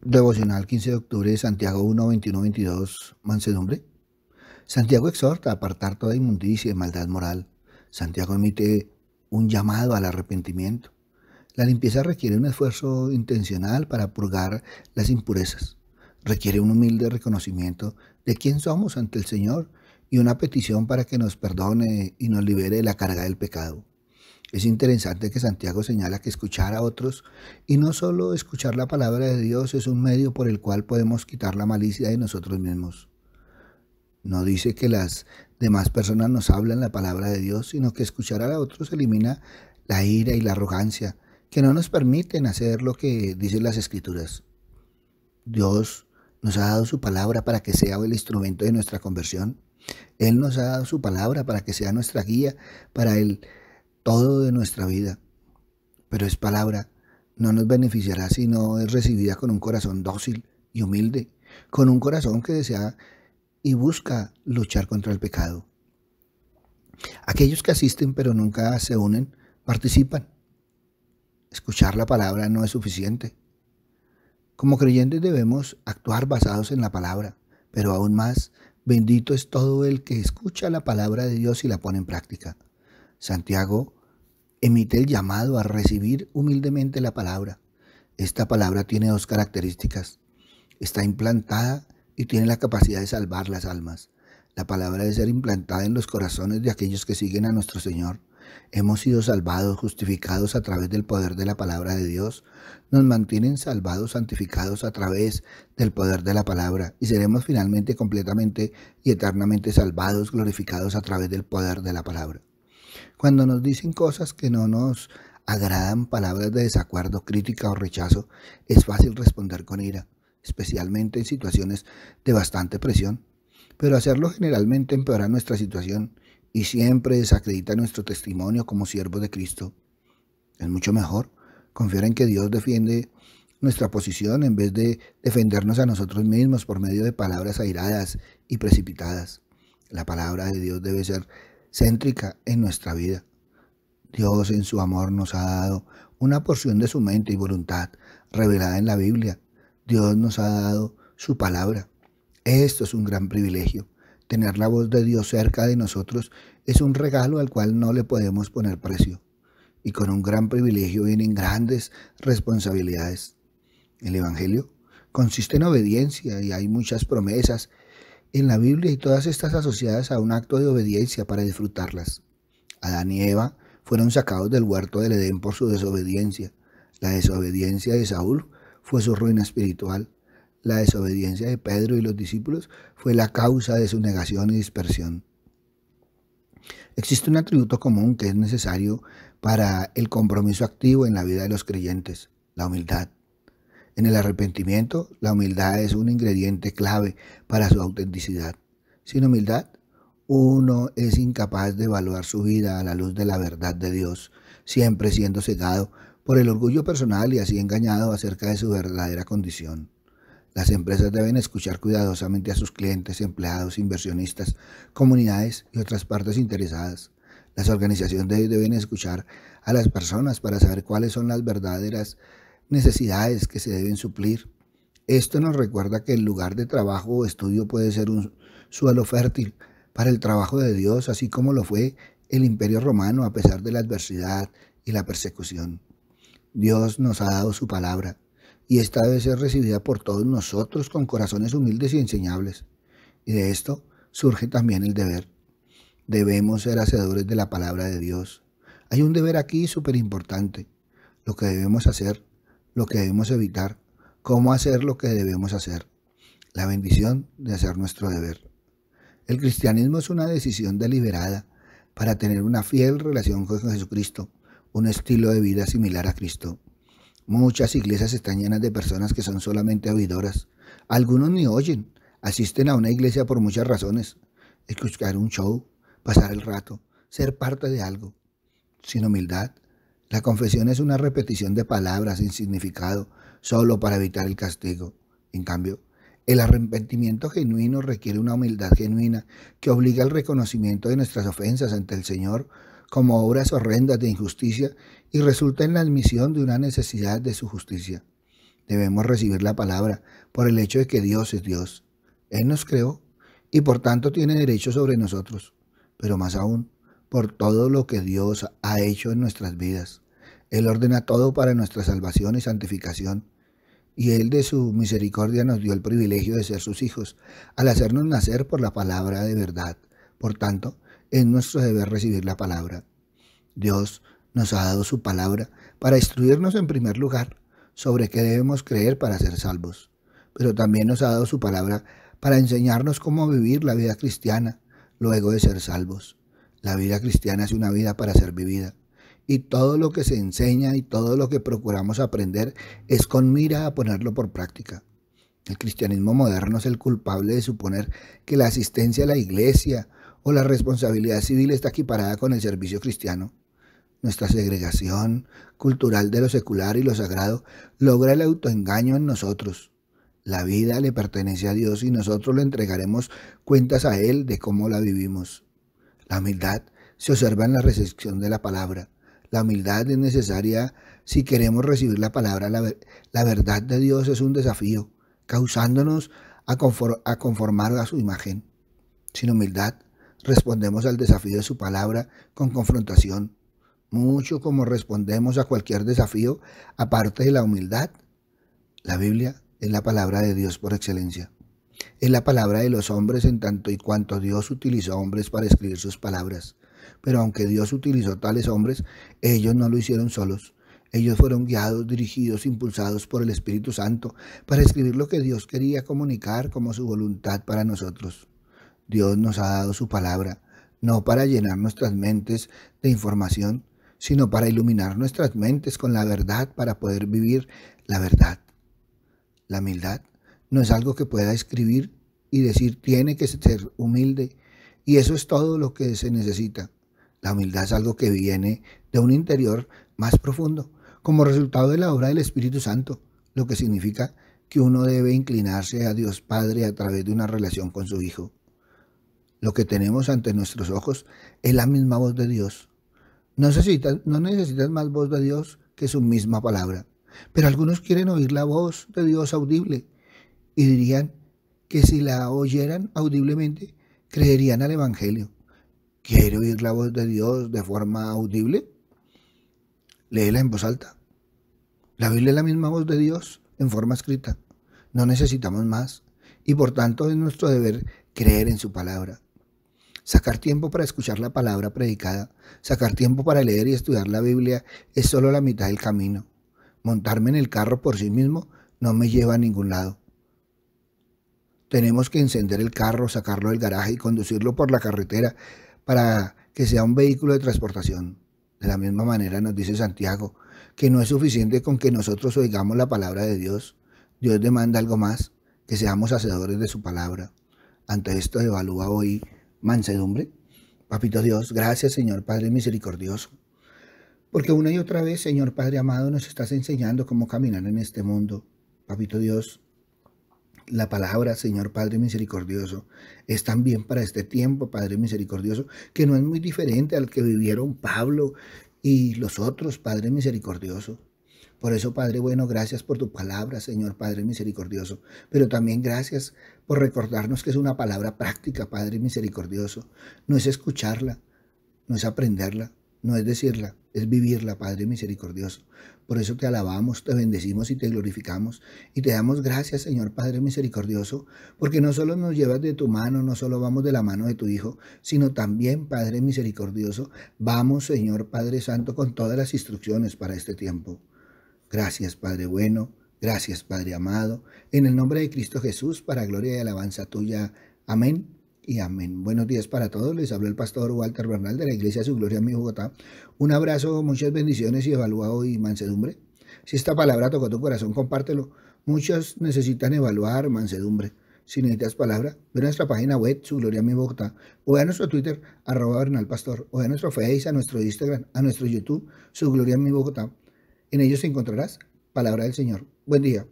Devocional 15 de octubre, Santiago 1, 21, 22, mansedumbre. Santiago exhorta a apartar toda inmundicia y maldad moral. Santiago emite un llamado al arrepentimiento. La limpieza requiere un esfuerzo intencional para purgar las impurezas. Requiere un humilde reconocimiento de quién somos ante el Señor y una petición para que nos perdone y nos libere de la carga del pecado. Es interesante que Santiago señala que escuchar a otros y no solo escuchar la palabra de Dios es un medio por el cual podemos quitar la malicia de nosotros mismos. No dice que las demás personas nos hablan la palabra de Dios, sino que escuchar a otros elimina la ira y la arrogancia que no nos permiten hacer lo que dicen las Escrituras. Dios nos ha dado su palabra para que sea el instrumento de nuestra conversión. Él nos ha dado su palabra para que sea nuestra guía para el todo de nuestra vida. Pero es palabra, no nos beneficiará si no es recibida con un corazón dócil y humilde, con un corazón que desea y busca luchar contra el pecado. Aquellos que asisten pero nunca se unen, participan. Escuchar la palabra no es suficiente. Como creyentes debemos actuar basados en la palabra, pero aún más, bendito es todo el que escucha la palabra de Dios y la pone en práctica. Santiago emite el llamado a recibir humildemente la palabra. Esta palabra tiene dos características. Está implantada y tiene la capacidad de salvar las almas. La palabra debe ser implantada en los corazones de aquellos que siguen a nuestro Señor. Hemos sido salvados, justificados a través del poder de la palabra de Dios. Nos mantienen salvados, santificados a través del poder de la palabra. Y seremos finalmente, completamente y eternamente salvados, glorificados a través del poder de la palabra. Cuando nos dicen cosas que no nos agradan, palabras de desacuerdo, crítica o rechazo, es fácil responder con ira, especialmente en situaciones de bastante presión. Pero hacerlo generalmente empeora nuestra situación y siempre desacredita nuestro testimonio como siervos de Cristo. Es mucho mejor confiar en que Dios defiende nuestra posición en vez de defendernos a nosotros mismos por medio de palabras airadas y precipitadas. La palabra de Dios debe ser céntrica en nuestra vida. Dios en su amor nos ha dado una porción de su mente y voluntad revelada en la Biblia. Dios nos ha dado su palabra. Esto es un gran privilegio. Tener la voz de Dios cerca de nosotros es un regalo al cual no le podemos poner precio. Y con un gran privilegio vienen grandes responsabilidades. El Evangelio consiste en obediencia y hay muchas promesas en la Biblia y todas estas asociadas a un acto de obediencia para disfrutarlas. Adán y Eva fueron sacados del huerto del Edén por su desobediencia. La desobediencia de Saúl fue su ruina espiritual. La desobediencia de Pedro y los discípulos fue la causa de su negación y dispersión. Existe un atributo común que es necesario para el compromiso activo en la vida de los creyentes: la humildad. En el arrepentimiento, la humildad es un ingrediente clave para su autenticidad. Sin humildad, uno es incapaz de evaluar su vida a la luz de la verdad de Dios, siempre siendo cegado por el orgullo personal y así engañado acerca de su verdadera condición. Las empresas deben escuchar cuidadosamente a sus clientes, empleados, inversionistas, comunidades y otras partes interesadas. Las organizaciones deben escuchar a las personas para saber cuáles son las verdaderas necesidades que se deben suplir. Esto nos recuerda que el lugar de trabajo o estudio puede ser un suelo fértil para el trabajo de Dios, así como lo fue el Imperio Romano a pesar de la adversidad y la persecución. Dios nos ha dado su palabra y esta debe ser recibida por todos nosotros con corazones humildes y enseñables. Y de esto surge también el deber. Debemos ser hacedores de la palabra de Dios. Hay un deber aquí súper importante: lo que debemos hacer, lo que debemos evitar, cómo hacer lo que debemos hacer, la bendición de hacer nuestro deber. El cristianismo es una decisión deliberada para tener una fiel relación con Jesucristo, un estilo de vida similar a Cristo. Muchas iglesias están llenas de personas que son solamente oidoras. Algunos ni oyen, asisten a una iglesia por muchas razones: escuchar un show, pasar el rato, ser parte de algo. Sin humildad, la confesión es una repetición de palabras sin significado, solo para evitar el castigo. En cambio, el arrepentimiento genuino requiere una humildad genuina que obliga al reconocimiento de nuestras ofensas ante el Señor como obras horrendas de injusticia y resulta en la admisión de una necesidad de su justicia. Debemos recibir la palabra por el hecho de que Dios es Dios. Él nos creó y por tanto tiene derecho sobre nosotros, pero más aún, por todo lo que Dios ha hecho en nuestras vidas. Él ordena todo para nuestra salvación y santificación, y Él de su misericordia nos dio el privilegio de ser sus hijos, al hacernos nacer por la palabra de verdad. Por tanto, es nuestro deber recibir la palabra. Dios nos ha dado su palabra para instruirnos en primer lugar sobre qué debemos creer para ser salvos, pero también nos ha dado su palabra para enseñarnos cómo vivir la vida cristiana luego de ser salvos. La vida cristiana es una vida para ser vivida, y todo lo que se enseña y todo lo que procuramos aprender es con mira a ponerlo por práctica. El cristianismo moderno es el culpable de suponer que la asistencia a la iglesia o la responsabilidad civil está equiparada con el servicio cristiano. Nuestra segregación cultural de lo secular y lo sagrado logra el autoengaño en nosotros. La vida le pertenece a Dios y nosotros le entregaremos cuentas a Él de cómo la vivimos. La humildad se observa en la recepción de la palabra. La humildad es necesaria si queremos recibir la palabra. La verdad de Dios es un desafío, causándonos a conformar a su imagen. Sin humildad, respondemos al desafío de su palabra con confrontación. Mucho como respondemos a cualquier desafío, aparte de la humildad. La Biblia es la palabra de Dios por excelencia. Es la palabra de los hombres en tanto y cuanto Dios utilizó hombres para escribir sus palabras. Pero aunque Dios utilizó tales hombres, ellos no lo hicieron solos. Ellos fueron guiados, dirigidos, impulsados por el Espíritu Santo para escribir lo que Dios quería comunicar como su voluntad para nosotros. Dios nos ha dado su palabra, no para llenar nuestras mentes de información, sino para iluminar nuestras mentes con la verdad para poder vivir la verdad. La humildad no es algo que pueda escribir y decir tiene que ser humilde y eso es todo lo que se necesita. La humildad es algo que viene de un interior más profundo, como resultado de la obra del Espíritu Santo, lo que significa que uno debe inclinarse a Dios Padre a través de una relación con su Hijo. Lo que tenemos ante nuestros ojos es la misma voz de Dios. No necesitas más voz de Dios que su misma palabra. Pero algunos quieren oír la voz de Dios audible y dirían que si la oyeran audiblemente, creerían al Evangelio. ¿Quiere oír la voz de Dios de forma audible? Léela en voz alta. La Biblia es la misma voz de Dios en forma escrita. No necesitamos más y por tanto es nuestro deber creer en su palabra. Sacar tiempo para escuchar la palabra predicada, sacar tiempo para leer y estudiar la Biblia es solo la mitad del camino. Montarme en el carro por sí mismo no me lleva a ningún lado. Tenemos que encender el carro, sacarlo del garaje y conducirlo por la carretera para que sea un vehículo de transportación. De la misma manera nos dice Santiago que no es suficiente con que nosotros oigamos la palabra de Dios. Dios demanda algo más, que seamos hacedores de su palabra. Ante esto evalúa hoy mansedumbre. Papito Dios, gracias Señor Padre misericordioso, porque una y otra vez, Señor Padre amado, nos estás enseñando cómo caminar en este mundo. Papito Dios, la palabra, Señor Padre misericordioso, es también para este tiempo, Padre misericordioso, que no es muy diferente al que vivieron Pablo y los otros, Padre misericordioso. Por eso, Padre bueno, gracias por tu palabra, Señor Padre misericordioso, pero también gracias por recordarnos que es una palabra práctica, Padre misericordioso. No es escucharla, no es aprenderla, no es decirla, es vivirla, Padre misericordioso. Por eso te alabamos, te bendecimos y te glorificamos y te damos gracias, Señor Padre misericordioso, porque no solo nos llevas de tu mano, no solo vamos de la mano de tu Hijo, sino también, Padre misericordioso, vamos, Señor Padre Santo, con todas las instrucciones para este tiempo. Gracias, Padre bueno, gracias, Padre amado, en el nombre de Cristo Jesús, para gloria y alabanza tuya. Amén y amén. Buenos días para todos. Les habló el pastor Walter Bernal de la Iglesia Su Gloria en mi Bogotá. Un abrazo, muchas bendiciones y evalúa hoy mansedumbre. Si esta palabra tocó tu corazón, compártelo. Muchos necesitan evaluar mansedumbre. Si necesitas palabra, ve a nuestra página web, Su Gloria en mi Bogotá, o ve a nuestro Twitter, @BernalPastor, o ve a nuestro Face, a nuestro Instagram, a nuestro YouTube, Su Gloria en mi Bogotá. En ellos encontrarás palabra del Señor. Buen día.